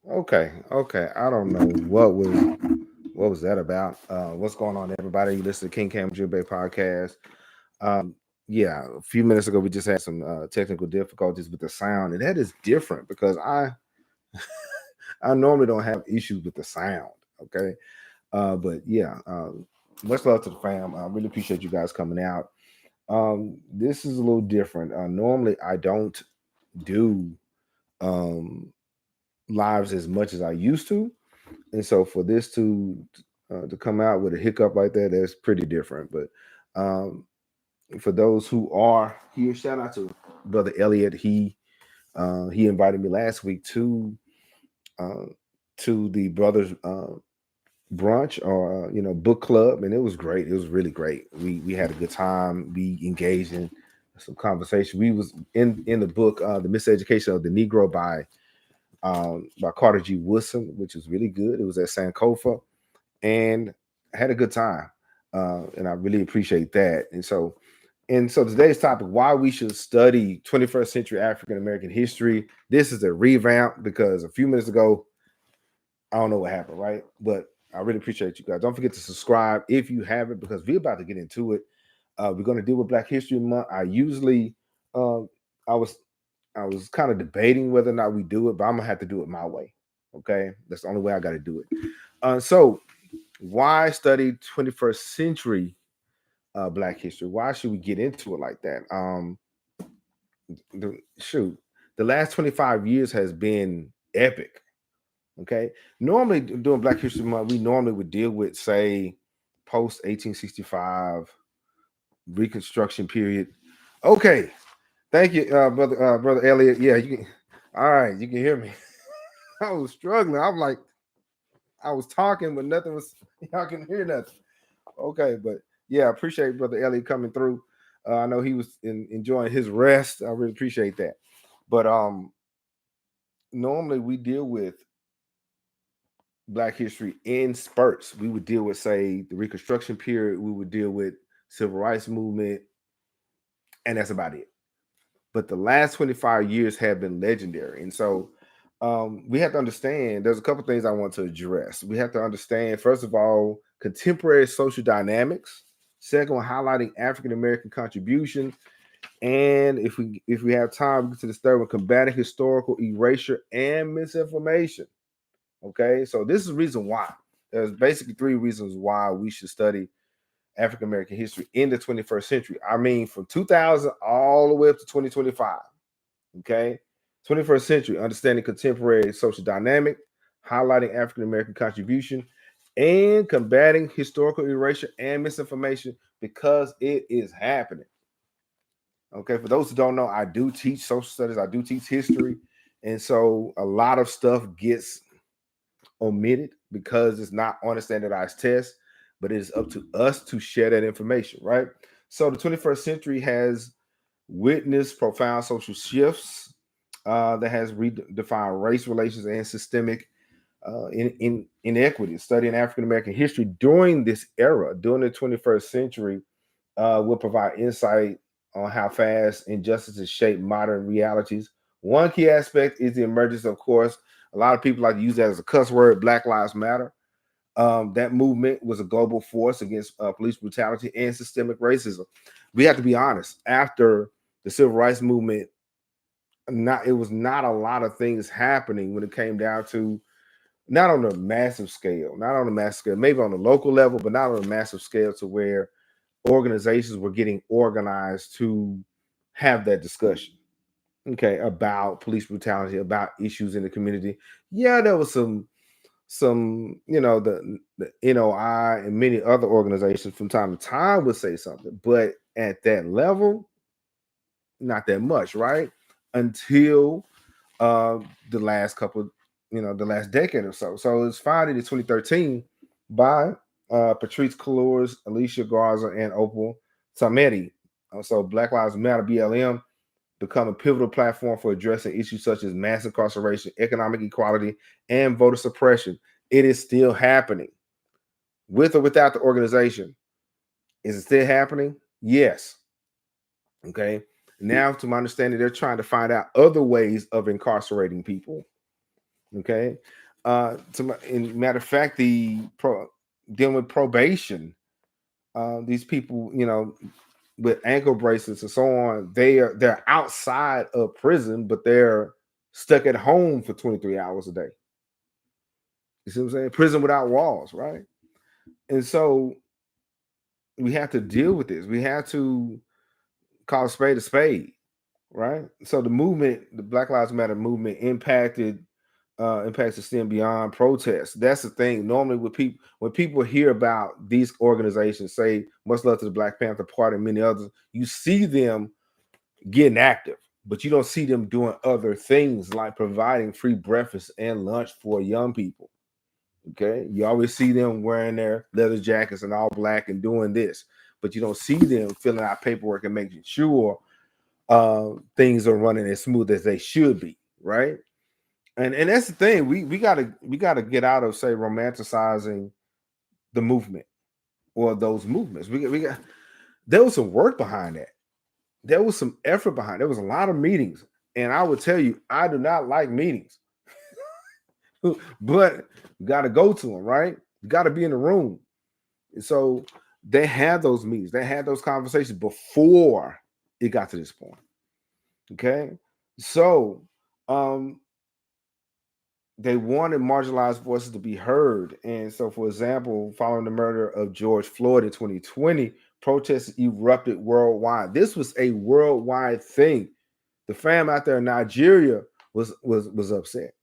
Okay, okay. I don't know what was that about. What's going on, everybody? You listen to King Cam Ujumbe podcast. Yeah, a few minutes ago we just had some technical difficulties with the sound, and that is different because I normally don't have issues with the sound. Okay, but yeah, much love to the fam. I really appreciate you guys coming out. This is a little different. Normally I don't do um lives as much as I used to, and so for this to come out with a hiccup like that, that's pretty different. But um, for those who are here, shout out to brother Elliot. He invited me last week uh, to the brothers brunch or book club, and it was great. It was really great. We had a good time. We engaged in some conversation. We was in the book The Miseducation of the Negro by Carter G. Woodson, which was really good. It was at Sankofa, and I had a good time, and I really appreciate that. And so today's topic: why we should study 21st century African American history. This is a revamp because a few minutes ago, I don't know what happened, right? But I really appreciate you guys. Don't forget to subscribe if you haven't, because we're about to get into it. We're going to deal with Black History Month. Um, I was I was kind of debating whether or not we do it, but I'm gonna have to do it my way. Okay, that's the only way I got to do it. So why study 21st century Black history? Why should we get into it like that? Shoot, the last 25 years has been epic. Okay, normally during Black History Month, we normally would deal with, say, post 1865 Reconstruction period. Okay, thank you, brother Elliot. Yeah, you can. All right, you can hear me. I was struggling. I'm like, I was talking, but nothing was. Y'all can hear nothing. Okay, but yeah, I appreciate brother Elliot coming through. I know he was enjoying his rest. I really appreciate that. But normally we deal with Black history in spurts. We would deal with, say, the Reconstruction period. We would deal with civil rights movement, and that's about it. But the last 25 years have been legendary, and so we have to understand. There's a couple things I want to address. We have to understand, first of all, contemporary social dynamics. Second one, highlighting African American contribution, and if we have time, we get to the third one, combating historical erasure and misinformation. Okay, so this is the reason why. There's basically three reasons why we should study African American history in the 21st century. I mean, from 2000 all the way up to 2025. Okay, 21st century, understanding contemporary social dynamic, highlighting African American contribution, and combating historical erasure and misinformation because it is happening. Okay, for those who don't know, I do teach social studies, I do teach history, and so a lot of stuff gets omitted because it's not on a standardized test, but it is up to us to share that information, right? So the 21st century has witnessed profound social shifts that has redefined race relations and systemic in inequity. Studying African American history during this era, during the 21st century, will provide insight on how fast injustices shape modern realities. One key aspect is the emergence, of course. A lot of people like to use that as a cuss word, Black Lives Matter. That movement was a global force against police brutality and systemic racism. We have to be honest. After the civil rights movement, it was not a lot of things happening when it came down to, not on a massive scale, not on a massive scale, maybe on a local level, but not on a massive scale to where organizations were getting organized to have that discussion. Okay, about police brutality, about issues in the community. Yeah, there was some the NOI and many other organizations from time to time would say something, but at that level, not that much, right? Until the last couple, the last decade or so. So it's founded in 2013 by Patrice Cullors, Alicia Garza, and Opal Samedi. So Black Lives Matter (BLM) become a pivotal platform for addressing issues such as mass incarceration, economic equality, and voter suppression. It is still happening, with or without the organization. Is it still happening? Yes. Okay. Now, to my understanding, they're trying to find out other ways of incarcerating people. Okay. In matter of fact, dealing with probation, these people, with ankle bracelets and so on, they're outside of prison, but they're stuck at home for 23 hours a day. You see what I'm saying? Prison without walls, right? And so we have to deal with this. We have to call a spade, right? So the Black Lives Matter movement impacts extend beyond protests. That's the thing. Normally, when people hear about these organizations, say much love to the Black Panther Party and many others, you see them getting active, but you don't see them doing other things like providing free breakfast and lunch for young people. Okay, you always see them wearing their leather jackets and all black and doing this, but you don't see them filling out paperwork and making sure things are running as smooth as they should be, right? And that's the thing. We gotta get out of, say, romanticizing the movement or those movements. We got There was some work behind that. There was some effort behind. There was a lot of meetings, and I would tell you, I do not like meetings, but you got to go to them, right? You got to be in the room. And so they had those meetings. They had those conversations before it got to this point. Okay, so they wanted marginalized voices to be heard. And so, for example, following the murder of George Floyd in 2020, protests erupted worldwide. This was a worldwide thing. The fam out there in Nigeria was upset.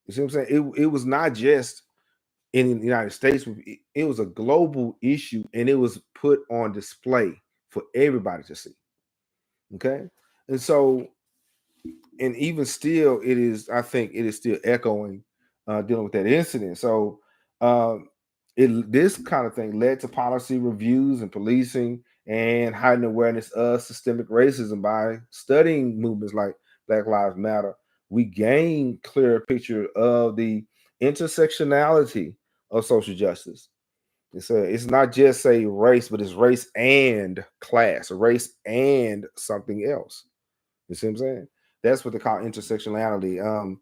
You see what I'm saying? It was not just in the United States. It was a global issue, and it was put on display for everybody to see. Okay, and so, and even still, I think it is still echoing, dealing with that incident. So this kind of thing led to policy reviews and policing and heightened awareness of systemic racism. By studying movements like Black Lives Matter, we gain clearer picture of the intersectionality of social justice. It's not just, say, race, but it's race and class, race and something else. You see what I'm saying? That's what they call intersectionality.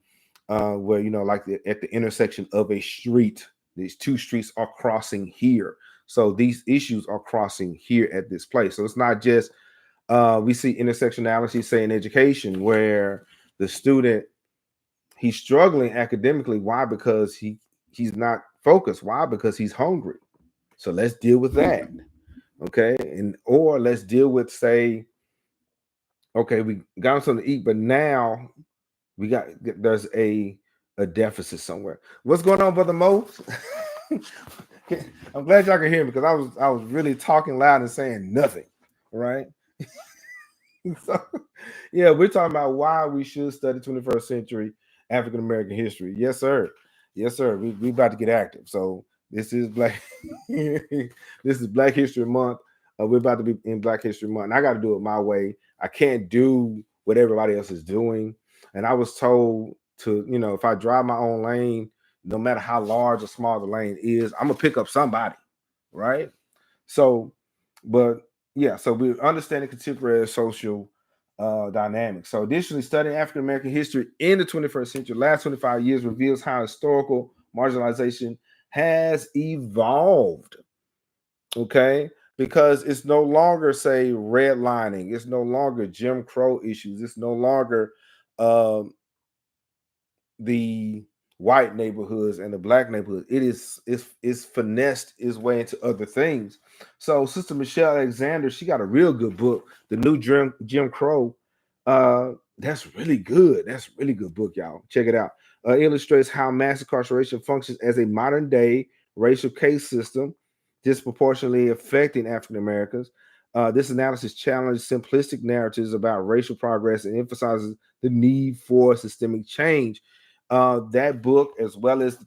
Where, like at the intersection of a street, these two streets are crossing here. So these issues are crossing here at this place. So it's not just we see intersectionality, say, in education, where the student, he's struggling academically. Why? Because he's not focused. Why? Because he's hungry. So let's deal with that. Okay. Or let's deal with, say, okay, we got him something to eat, but now there's a deficit somewhere. What's going on, Brother Mo? I'm glad y'all can hear me, because I was really talking loud and saying nothing, right? So, yeah, we're talking about why we should study 21st century African American history. Yes, sir. Yes, sir. We about to get active. So this is this is Black History Month. We're about to be in Black History Month, and I got to do it my way. I can't do what everybody else is doing. And I was told to, if I drive my own lane, no matter how large or small the lane is, I'm gonna pick up somebody, right? So, but yeah, so we're understanding contemporary social dynamics. So, additionally, studying African American history in the 21st century, last 25 years, reveals how historical marginalization has evolved. Okay, because it's no longer, say, redlining, it's no longer Jim Crow issues, it's no longer um, the white neighborhoods and the Black neighborhoods. It's finessed its way into other things. So Sister Michelle Alexander, she got a real good book, The New Jim Crow. That's really good. That's a really good book, y'all. Check it out. Illustrates how mass incarceration functions as a modern day racial case system, disproportionately affecting African Americans. This analysis challenges simplistic narratives about racial progress and emphasizes the need for systemic change. That book, as well as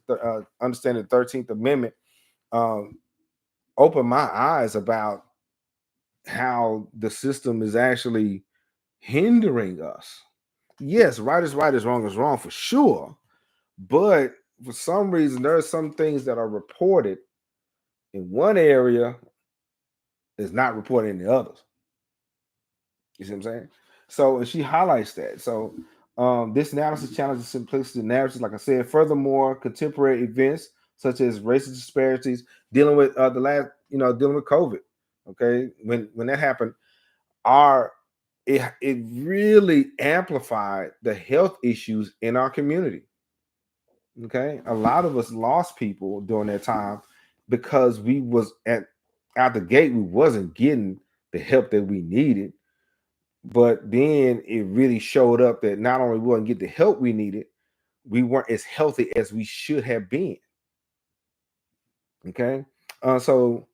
Understanding the 13th Amendment, opened my eyes about how the system is actually hindering us. Yes, right is right, is wrong for sure. But for some reason, there are some things that are reported in one area is not reported in the others. You see what I'm saying? So, and she highlights that. So, This analysis challenges simplicity narratives, like I said. Furthermore, contemporary events such as racial disparities, dealing with dealing with COVID. Okay, when that happened, it really amplified the health issues in our community. Okay, a lot of us lost people during that time because we was out the gate, we wasn't getting the help that we needed. But then it really showed up that not only we wouldn't get the help we needed, we weren't as healthy as we should have been. Okay, so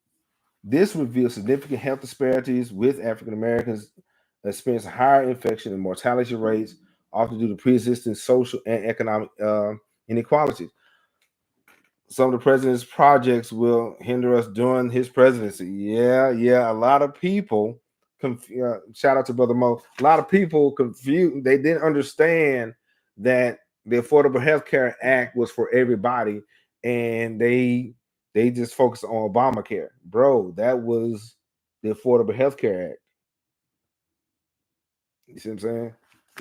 this reveals significant health disparities, with African Americans experiencing higher infection and mortality rates, often due to pre-existing social and economic inequalities. Some of the president's projects will hinder us during his presidency. Yeah. A lot of people, shout out to Brother Mo. A lot of people confused. They didn't understand that the Affordable Health Care Act was for everybody, and they just focused on Obamacare. Bro, that was the Affordable Health Care Act. You see what I'm saying?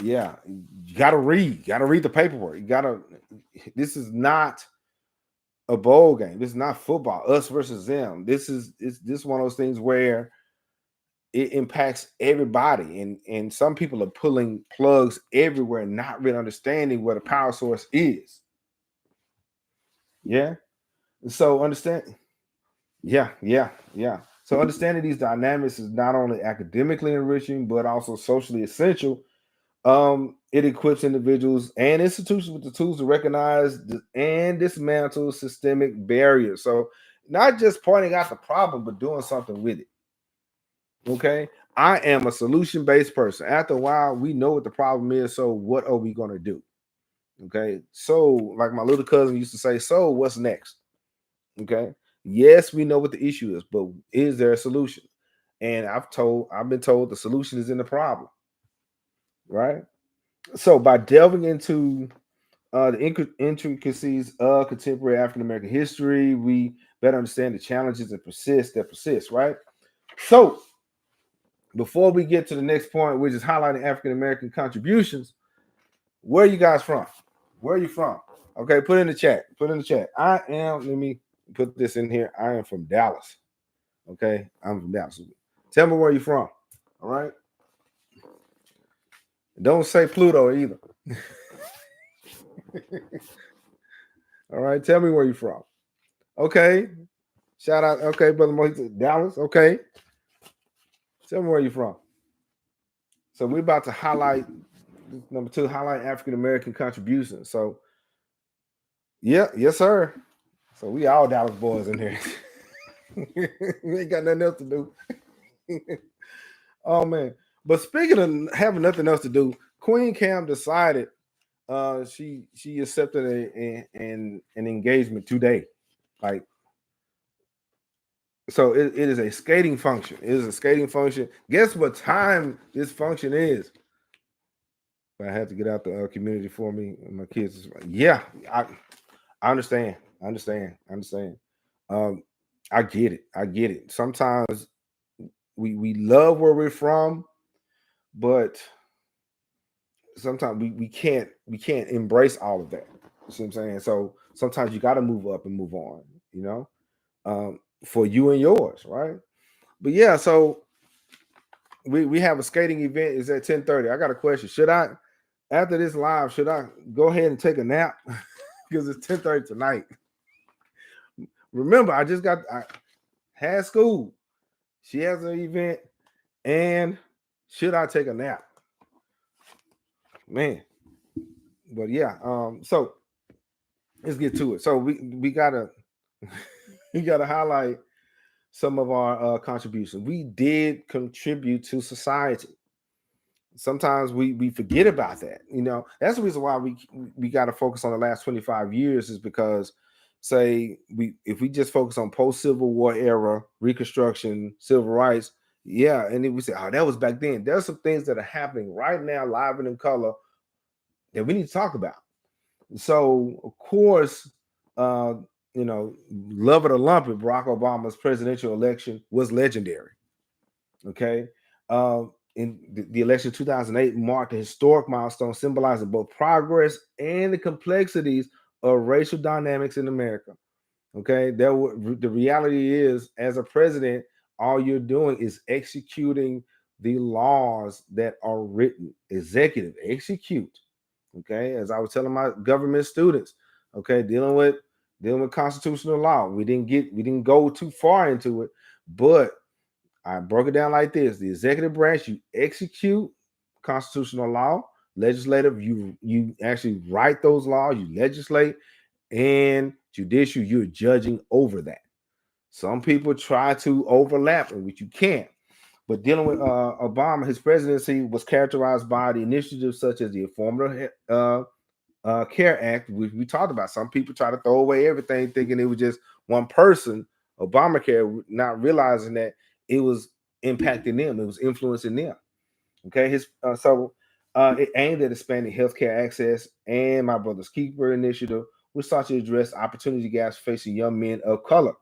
Yeah, you gotta read the paperwork. This is not a bowl game. This is not football, us versus them. This is one of those things where it impacts everybody, and some people are pulling plugs everywhere, not really understanding where the power source is. Yeah. So understand. Yeah. So understanding these dynamics is not only academically enriching, but also socially essential. It equips individuals and institutions with the tools to recognize and dismantle systemic barriers. So, not just pointing out the problem, but doing something with it. Okay, I am a solution-based person. After a while, we know what the problem is. So, what are we going to do? Okay, so like my little cousin used to say, so what's next? Okay, yes, we know what the issue is, but is there a solution? And I've been told the solution is in the problem, right? So by delving into the intricacies of contemporary African American history, we better understand the challenges that persist, right? So before we get to the next point, which is highlighting African American contributions, where are you guys from? Where are you from? Okay, put in the chat. Let me put this in here. I am from Dallas. Okay, I'm from Dallas. Tell me where you're from. All right. Don't say Pluto either. All right, tell me where you're from. Okay, shout out. Okay, brother Mo, Dallas. Okay, tell me where you're from. So we're about to highlight number 2, highlight African American contributions. So, yeah, yes, sir. So we all Dallas boys in here. We ain't got nothing else to do. Oh man! But speaking of having nothing else to do, Queen Cam decided she accepted an engagement today. Like, so it is a skating function. It is a skating function. Guess what time this function is? I have to get out the community for me. My kids. Yeah, I understand. I understand. I get it. Sometimes we love where we're from, but sometimes we can't embrace all of that. You see what I'm saying? So sometimes you got to move up and move on. You know, for you and yours, right? But yeah, so we have a skating event. It's at 10:30. I got a question. Should I, after this live, should I go ahead and take a nap? Because it's 10:30 tonight. Remember, I had school. She has an event, and should I take a nap? Man. But yeah, so let's get to it. So we gotta we gotta highlight some of our contributions. We did contribute to society. Sometimes we forget about that. You know, that's the reason why we got to focus on the last 25 years, is because, say, if we just focus on post-Civil War era, Reconstruction, civil rights, yeah, and then we say, oh, that was back then. There's some things that are happening right now, live and in color, that we need to talk about. So, of course, uh, love it or lump it, Barack Obama's presidential election was legendary. Okay. in the election of 2008 marked a historic milestone symbolizing both progress and the complexities of racial dynamics in America. Okay, the reality is, as a president, all you're doing is executing the laws that are written. Executive, execute. Okay, as I was telling my government students, okay, dealing with constitutional law. We didn't go too far into it, but I broke it down like this: the executive branch, you execute constitutional law. Legislative, you actually write those laws, you legislate, and judicial, you're judging over that. Some people try to overlap, which you can't. But dealing with Obama, his presidency was characterized by the initiatives such as the Affordable Care Act, which we talked about. Some people try to throw away everything, thinking it was just one person, Obamacare, not realizing that it was impacting them, it was influencing them. Okay, it aimed at expanding healthcare access, and My Brother's Keeper initiative, which sought to address opportunity gaps facing young men of color.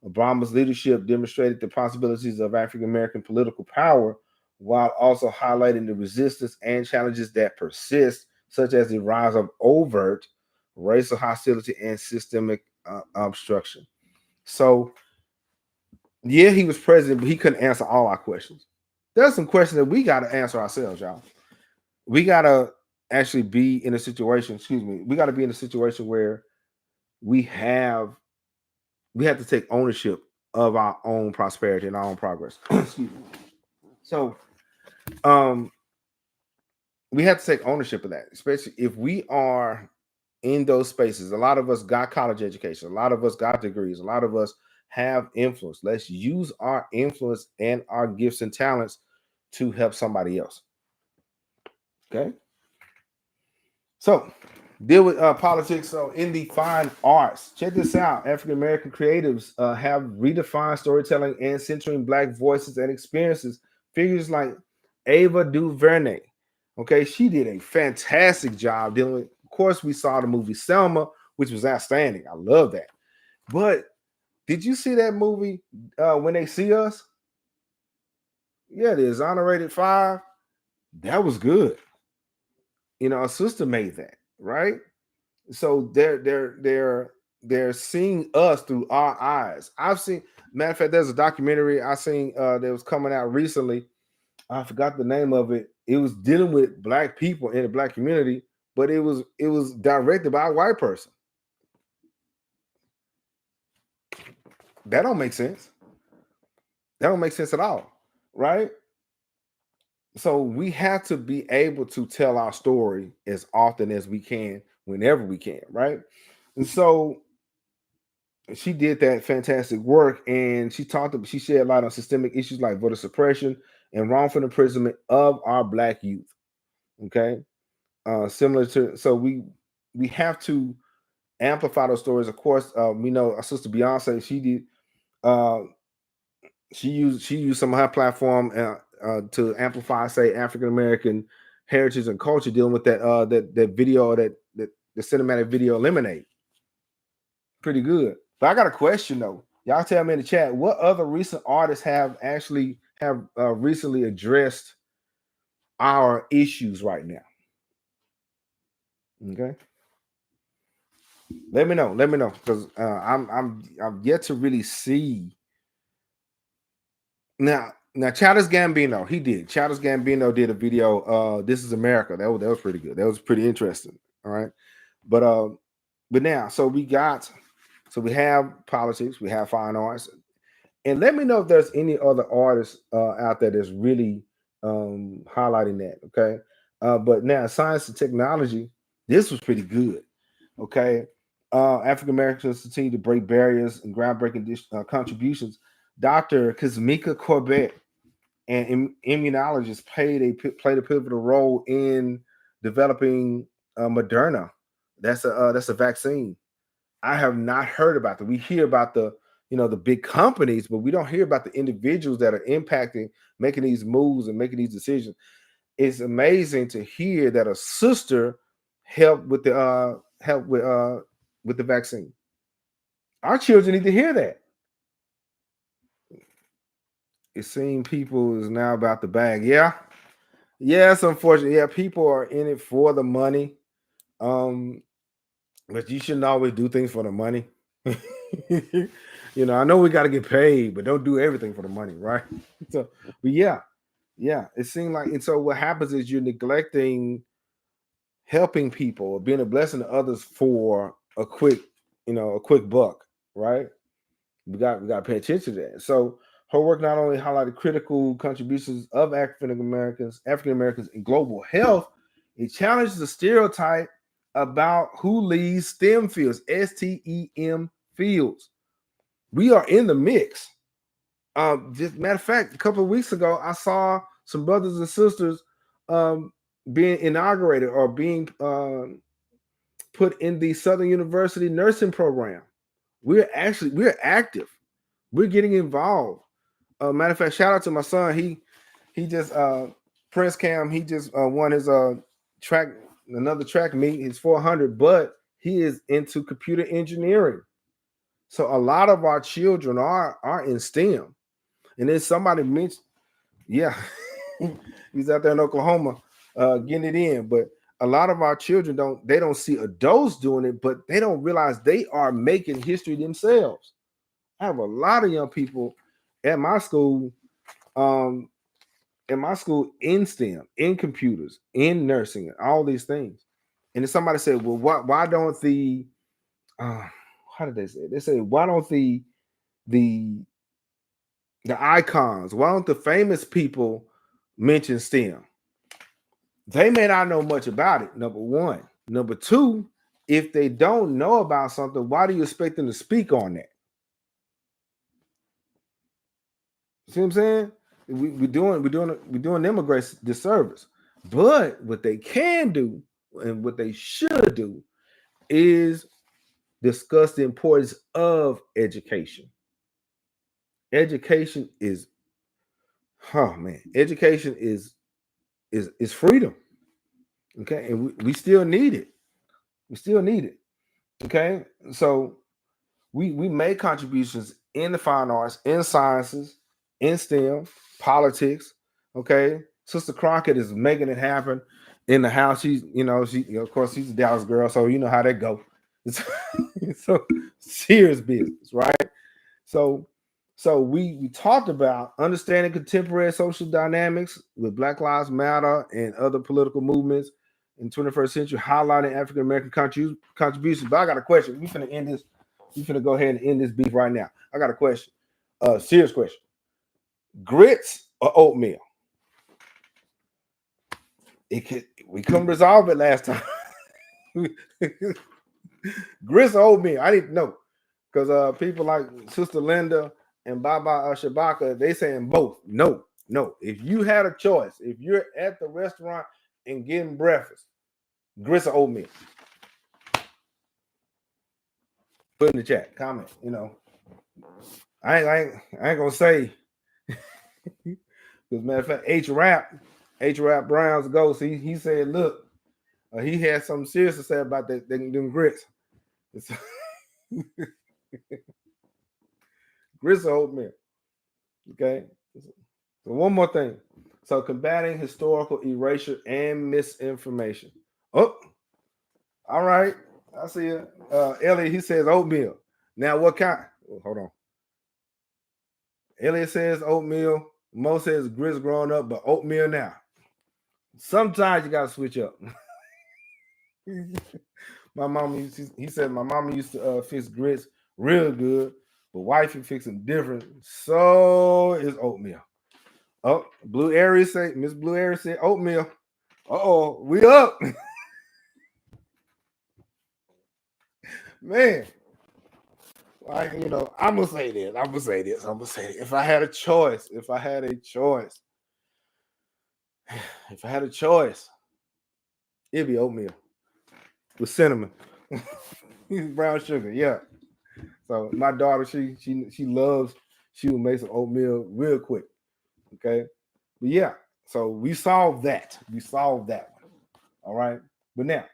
Obama's leadership demonstrated the possibilities of African American political power while also highlighting the resistance and challenges that persist, such as the rise of overt racial hostility and systemic obstruction. So, yeah, he was president, but he couldn't answer all our questions. There's some questions that we got to answer ourselves, y'all. We got to actually be in a situation, we got to be in a situation where we have to take ownership of our own prosperity and our own progress. Excuse me. So, we have to take ownership of that, especially if we are in those spaces. A lot of us got college education, a lot of us got degrees, a lot of us have influence. Let's use our influence and our gifts and talents to help somebody else. Okay. So, deal with politics. So, in the fine arts, check this out. African American creatives have redefined storytelling and centering Black voices and experiences. Figures like Ava DuVernay. Okay, she did a fantastic job dealing with. Of course, we saw the movie Selma, which was outstanding. I love that. But did you see that movie When They See Us? Yeah, the Exonerated 5. That was good. You know, a sister made that, right? So they're seeing us through our eyes. I've seen, matter of fact, there's a documentary I seen that was coming out recently. I forgot the name of it. It was dealing with Black people in the Black community, but it was directed by a white person. That don't make sense. That don't make sense at all, right? So we have to be able to tell our story as often as we can, whenever we can, right? And so she did that fantastic work, and she shed light on systemic issues like voter suppression and wrongful imprisonment of our Black youth. Okay, similar to, so we have to amplify those stories. Of course, we know our sister Beyonce. She did. She used some of her platform to amplify, say, African American heritage and culture, dealing with that video, that the cinematic video Lemonade. Pretty good. But I got a question though. Y'all tell me in the chat, what other recent artists have recently addressed our issues right now? Okay. Let me know, because I'm yet to really see. Now, Childish Gambino, Childish Gambino did a video. This is America. That was pretty good. That was pretty interesting. All right, but now, so we have politics, we have fine arts, and let me know if there's any other artists out there that's really highlighting that. Okay, but now science and technology, this was pretty good. Okay, African Americans continue to break barriers and groundbreaking contributions. Dr. Kizzmekia Corbett and immunologists played a pivotal role in developing Moderna. That's a vaccine. I have not heard about that. We hear about the big companies, but we don't hear about the individuals that are impacting, making these moves and making these decisions. It's amazing to hear that a sister helped with the vaccine. Our children need to hear that. It seems people is now about the bag. Yeah, Yeah, it's unfortunate. Yeah, people are in it for the money. Um, but you shouldn't always do things for the money. I know we got to get paid, but don't do everything for the money, right? So, but yeah, it seemed like, and so what happens is you're neglecting helping people or being a blessing to others for a quick buck, right? We got to pay attention to that. So her work not only highlighted critical contributions of African Americans in global health, it challenges the stereotype about who leads STEM fields, STEM fields. We are in the mix. Just matter of fact, a couple of weeks ago, I saw some brothers and sisters um, being inaugurated or being put in the Southern University nursing program. We're active. We're getting involved. Matter of fact, shout out to my son. He just Prince Cam. He just won his another track meet. His 400, but he is into computer engineering. So a lot of our children are in STEM. And then somebody mentioned, yeah, he's out there in Oklahoma getting it in. But a lot of our children don't see adults doing it, but they don't realize they are making history themselves. I have a lot of young people at my school, um, in STEM, in computers, in nursing, all these things. And then somebody said, well, why don't the how did they say it? They say, why don't the icons, why don't the famous people mention STEM? They may not know much about it, number one. Number two, if they don't know about something, why do you expect them to speak on that? See what I'm saying? We're doing them a great disservice. But what they can do and what they should do is discuss the importance of education. Education is, oh man, education is freedom. Okay, and we still need it. We still need it. Okay, so we make contributions in the fine arts, in sciences, in STEM, politics. Okay, Sister Crockett is making it happen in the house. Of course, she's a Dallas girl, so you know how that go. So serious business, right? So, we talked about understanding contemporary social dynamics with Black Lives Matter and other political movements in 21st century, highlighting African American contributions. But I got a question. We finna end this. We finna go ahead and end this beef right now. I got a question. Serious question. Grits or oatmeal? We couldn't resolve it last time. Grits or oatmeal? I didn't know because people like Sister Linda and Baba Shabaka, they saying both. No. If you had a choice, if you're at the restaurant and getting breakfast, grits or oatmeal? Put in the chat, comment. I ain't gonna say. Because matter of fact, H-Rap Brown's Ghost, he said, look, he had something serious to say about them grits. Grits or oatmeal. Okay. So one more thing. So combating historical erasure and misinformation. Oh, all right. I see it. Elliot, he says oatmeal. Now what kind? Oh, hold on. Elliot says oatmeal. Mo says grits growing up, but oatmeal now. Sometimes you gotta switch up. My mom, he said my mama used to fix grits real good, but wifey fix them different. So is oatmeal. Oh, Miss Blue Aries said oatmeal. Uh-oh, we up. Man, like, I'm gonna say this. If I had a choice, it'd be oatmeal with cinnamon. Brown sugar, yeah. So my daughter, she loves, she would make some oatmeal real quick. Okay. But yeah, so we solved that. One. All right. But now,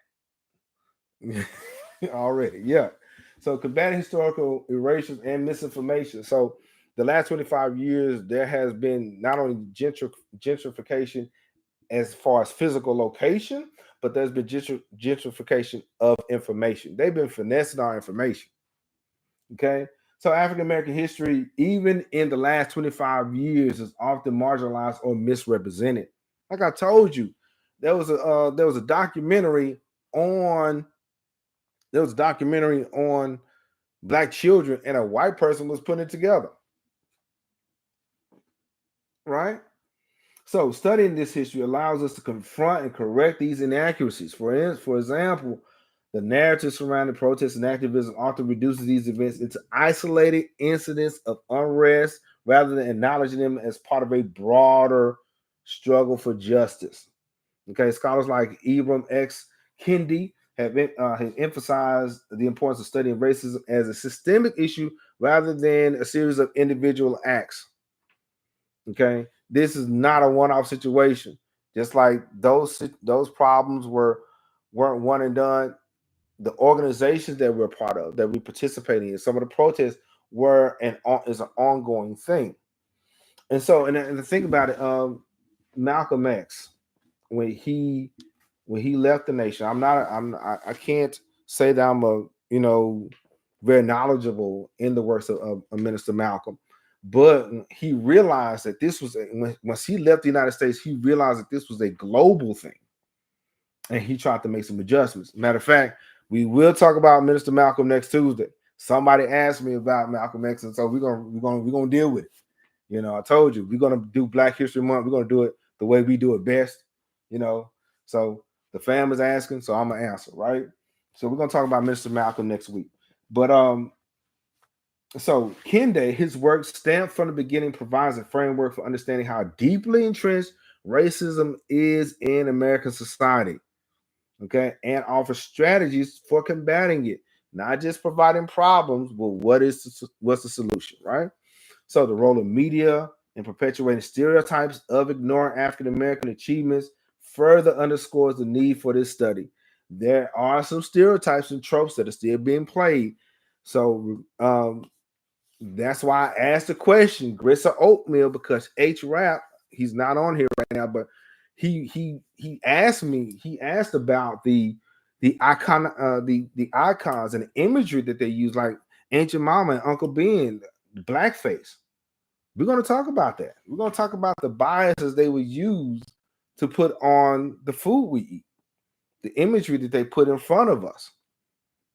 already, yeah. So combating historical erasures and misinformation. So the last 25 years, there has been not only gentrification as far as physical location, but there's been gentrification of information. They've been finessing our information. Okay. So African American history, even in the last 25 years, is often marginalized or misrepresented. Like I told you, there was a documentary on black children, and a white person was putting it together. Right? So studying this history allows us to confront and correct these inaccuracies. For example, the narrative surrounding protests and activism often reduces these events into isolated incidents of unrest rather than acknowledging them as part of a broader struggle for justice. Okay, scholars like Ibram X. Kendi have emphasized the importance of studying racism as a systemic issue rather than a series of individual acts. Okay, this is not a one-off situation. Just like those problems weren't one and done. The organizations that we're part of, that we participate in, some of the protests is an ongoing thing. And so, and the thing about it, Malcolm X, when he left the nation, I can't say that I'm very knowledgeable in the works of Minister Malcolm. But he realized that this was once he left the United States, he realized that this was a global thing, and he tried to make some adjustments. Matter of fact, we will talk about Minister Malcolm next Tuesday. Somebody asked me about Malcolm X, and so we're gonna deal with it. I told you we're gonna do Black History Month. We're gonna do it the way we do it best. So the fam is asking, so I'm gonna answer, right? So we're gonna talk about Minister Malcolm next week, but So Kende, his work Stamped from the Beginning provides a framework for understanding how deeply entrenched racism is in American society, okay, and offers strategies for combating it, not just providing problems, but what's the solution, right? So the role of media in perpetuating stereotypes of ignoring African American achievements further underscores the need for this study. There are some stereotypes and tropes that are still being played. So that's why I asked the question, grits or oatmeal, because H-Rap, he's not on here right now, but he asked about the icon, the icons and the imagery that they use, like Ancient Mama and Uncle Ben, blackface. We're going to talk about that. We're going to talk about the biases they would use to put on the food we eat, the imagery that they put in front of us.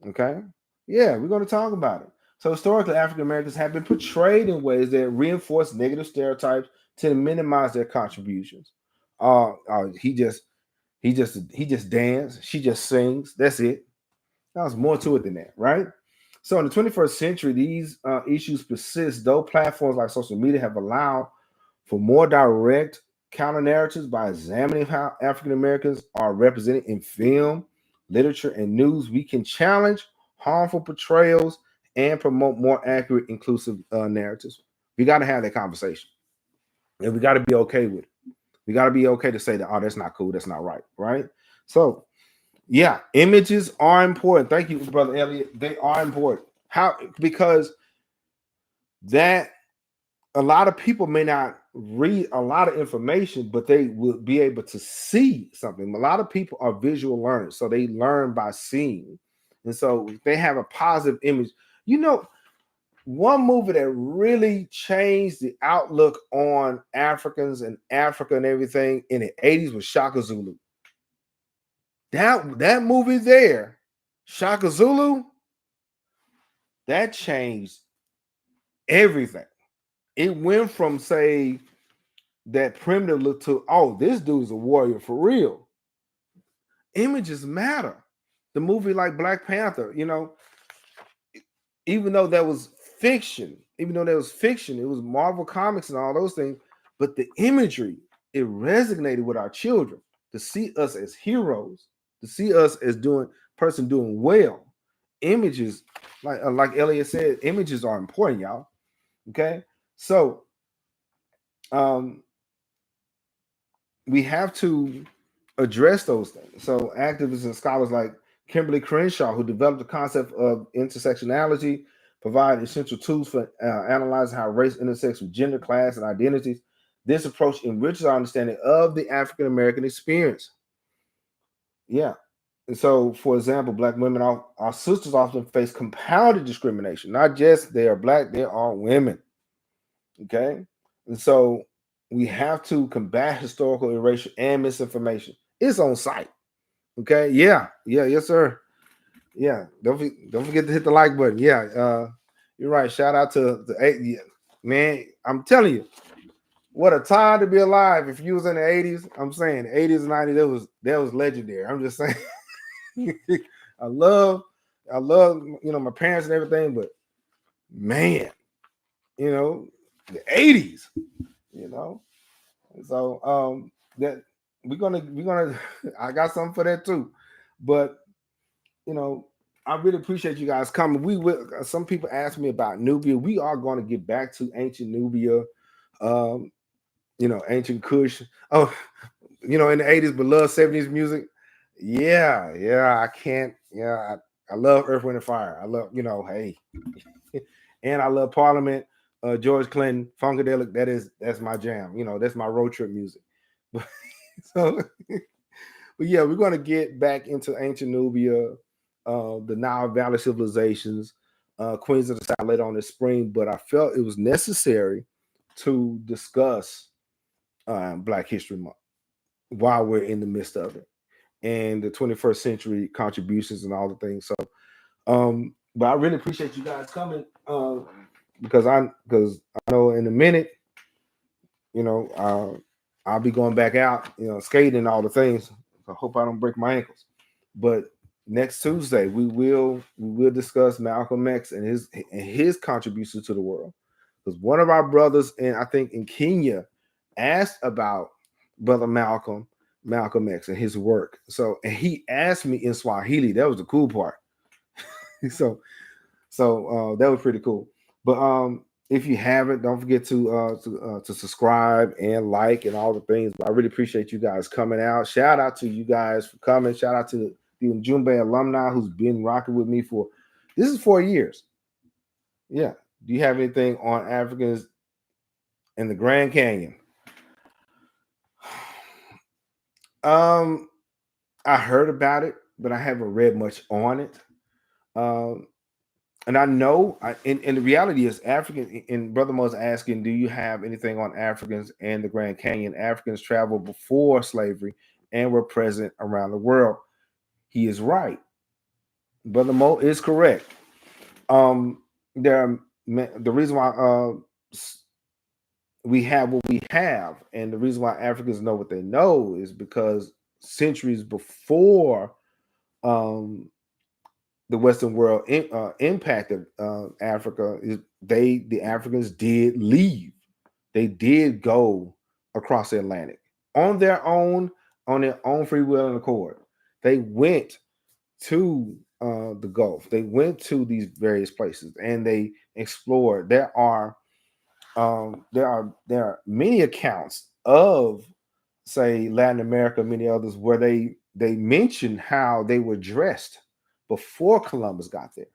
Okay? Yeah, we're going to talk about it. So historically, African Americans have been portrayed in ways that reinforce negative stereotypes to minimize their contributions. He just dances. She just sings. That's it. There's more to it than that, right? So in the 21st century, these issues persist, though platforms like social media have allowed for more direct counter narratives by examining how African Americans are represented in film, literature, and news. We can challenge harmful portrayals and promote more accurate, inclusive narratives. We got to have that conversation, and we got to be okay with it. We got to be okay to say that, oh, that's not cool, that's not right, right? So, yeah, images are important. Thank you, Brother Elliott. They are important. How? Because that a lot of people may not read a lot of information, but they will be able to see something. A lot of people are visual learners, so they learn by seeing, and so they have a positive image. One movie that really changed the outlook on Africans and Africa and everything in the 80s was Shaka Zulu. That movie there, Shaka Zulu, that changed everything. It went from, say, that primitive look to, oh, this dude's a warrior for real. Images matter. The movie like Black Panther, even though that was fiction, it was Marvel Comics and all those things, but the imagery, it resonated with our children to see us as heroes, to see us as doing well. Images, like Elliot said, images are important, y'all. Okay, so we have to address those things. So activists and scholars like Kimberly Crenshaw, who developed the concept of intersectionality, provide essential tools for analyzing how race intersects with gender, class, and identities. This approach enriches our understanding of the African American experience. Yeah. And so, for example, Black women, our sisters often face compounded discrimination. Not just they are Black, they are women. Okay. And so we have to combat historical erasure and misinformation. It's on site. Okay. Yeah. Yeah. Yes, sir. Yeah. Don't forget to hit the like button. Yeah. You're right. Shout out to the 8. Man, I'm telling you, what a time to be alive. If you was in the 80s, I'm saying 80s and 90s, that was legendary. I'm just saying. I love, my parents and everything, but man, the 80s, you know. So that we're gonna I got something for that too. But I really appreciate you guys coming. We will some people ask me about Nubia. We are going to get back to ancient Nubia, ancient Kush. Oh, in the 80s, but love 70s music. Yeah, I can't. Yeah, I love Earth, Wind, and Fire. I love, hey, and I love Parliament, George Clinton, Funkadelic. That's my jam. That's my road trip music. So, but yeah, we're going to get back into ancient Nubia, the Nile Valley civilizations, Queens of the South later on this spring. But I felt it was necessary to discuss Black History Month while we're in the midst of it, and the 21st century contributions and all the things. So, but I really appreciate you guys coming, because I know in a minute, I'll be going back out, skating and all the things. I hope I don't break my ankles. But next Tuesday we will discuss Malcolm X and his contribution to the world. Because one of our brothers, I think in Kenya, asked about Brother Malcolm X and his work. So, and he asked me in Swahili. That was the cool part. so that was pretty cool. But if you haven't, don't forget to subscribe and like and all the things. But I really appreciate you guys coming out. Shout out to you guys for coming. Shout out to the Ujumbe alumni who's been rocking with me for 4 years. Yeah. Do you have anything on Africans in the Grand Canyon? I heard about it, but I haven't read much on it. And I know, and the reality is, African. And Brother Mo's asking, do you have anything on Africans and the Grand Canyon? Africans traveled before slavery and were present around the world. He is right. Brother Mo is correct. The reason why we have what we have, and the reason why Africans know what they know, is because centuries before the Western world impacted Africa, the Africans did leave. They did go across the Atlantic on their own free will and accord. They went to the Gulf. They went to these various places and they explored. There are many accounts of, say, Latin America, many others, where they mention how they were dressed before Columbus got there.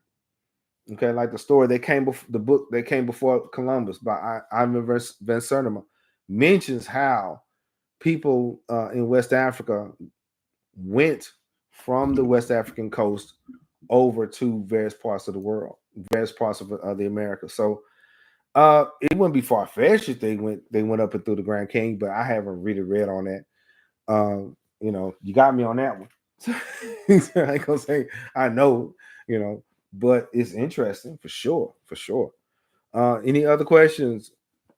Okay, like the story They Came Before Columbus by Ivan Van Sertima mentions how people in West Africa went from the West African coast over to various parts of the world, various parts of the Americas. So it wouldn't be far fetched if they went up and through the Grand Canyon, but I haven't really read on that. You got me on that one. I ain't gonna say I know, but it's interesting for sure. Any other questions?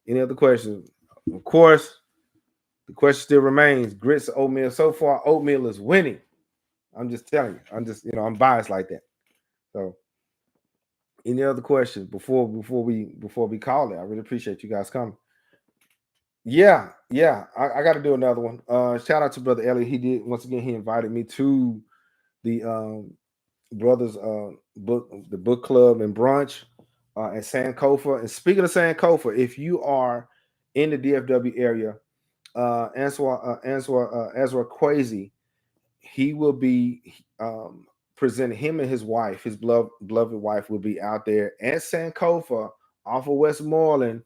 Of course, the question still remains: grits or oatmeal? So far, oatmeal is winning. I'm just telling you. I'm biased like that. So, any other questions before we call it? I really appreciate you guys coming. Yeah. I got to do another one. Shout out to Brother Elliot. He did, once again. He invited me to the brothers the book club and brunch at Sankofa. And speaking of Sankofa, if you are in the DFW area, Ezra Kwesi, he will be presenting. Him and his wife, his beloved wife, will be out there at Sankofa off of Westmoreland.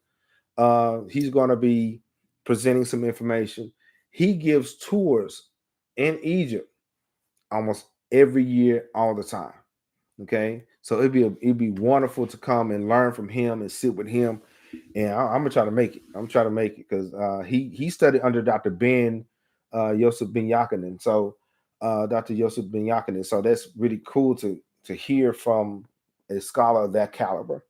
He's going to be presenting some information. He gives tours in Egypt almost every year, all the time. Okay, so it'd be wonderful to come and learn from him and sit with him. And I'm gonna try to make it. I'm trying to make it because he studied under Dr. Yosef Ben Yakinen. So Dr. Yosef Ben Yakinen. So that's really cool to hear from a scholar of that caliber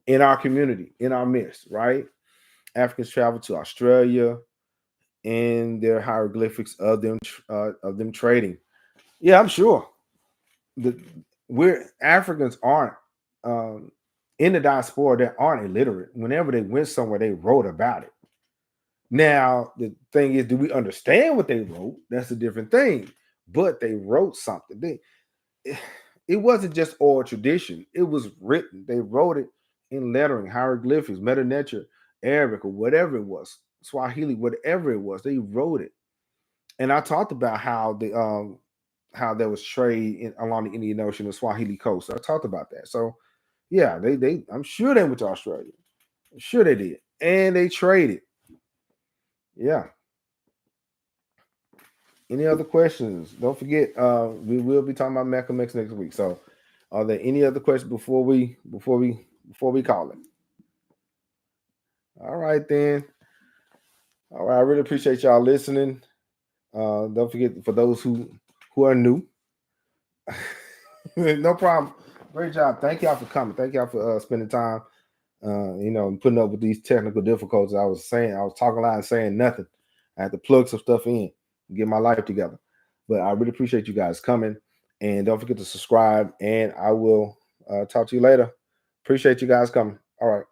in our community, in our midst, right? Africans travel to Australia and their hieroglyphics of them trading. Yeah, I'm sure. We're Africans aren't in the diaspora that aren't illiterate. Whenever they went somewhere, they wrote about it. Now, the thing is, do we understand what they wrote? That's a different thing. But they wrote something. It wasn't just oral tradition. It was written. They wrote it in lettering, hieroglyphics, Meta Nature, Arabic, or whatever it was, Swahili, whatever it was. They wrote it. And I talked about how there was trade along the Indian Ocean and Swahili coast. I talked about that. So yeah, they I'm sure they went to Australia. I'm sure they did. And they traded. Yeah. Any other questions? Don't forget, we will be talking about Malcolm X next week. So are there any other questions before we call it? All right then. All right. I really appreciate y'all listening. Don't forget, for those who are new. No problem. Great job. Thank y'all for coming. Thank y'all for spending time, putting up with these technical difficulties. I was talking loud and saying nothing. I had to plug some stuff in and get my life together. But I really appreciate you guys coming. And don't forget to subscribe. And I will talk to you later. Appreciate you guys coming. All right.